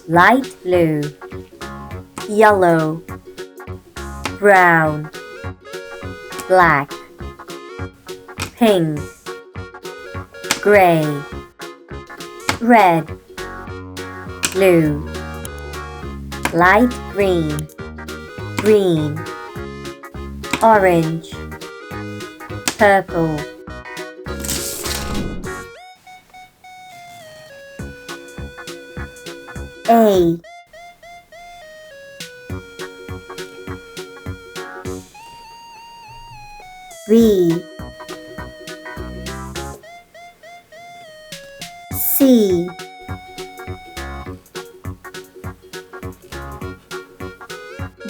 light blue, yellow, brown, black, pink, gray, red, blue, light green, green, orange, purple. A, B, C,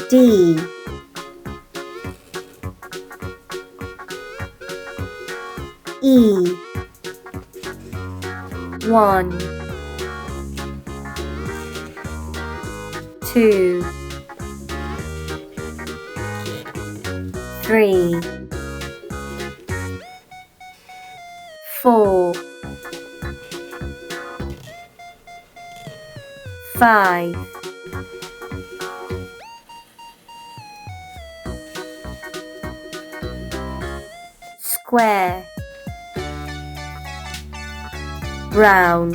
D, E, 1, 2, 3, 4, 5, 'square', brown,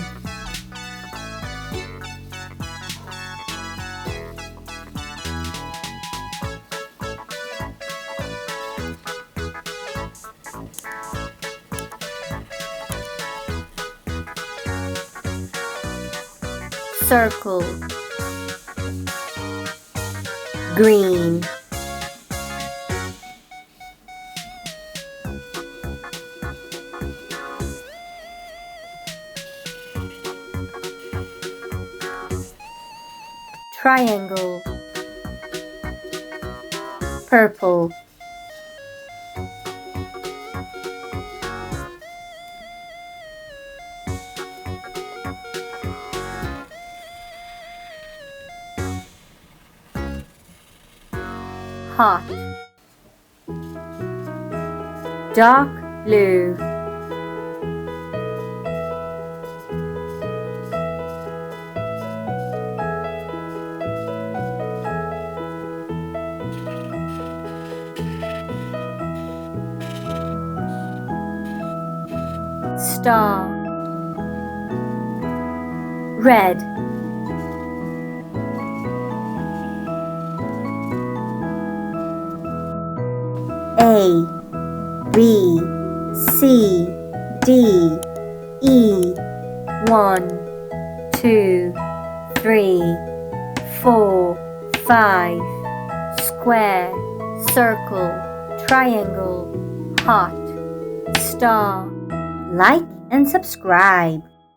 circle, green, triangle, purple, hot, dark blue, star, red, A, B, C, D, E, 1, 2, 3, 4, 5, square, circle, triangle, heart, star. Like and subscribe.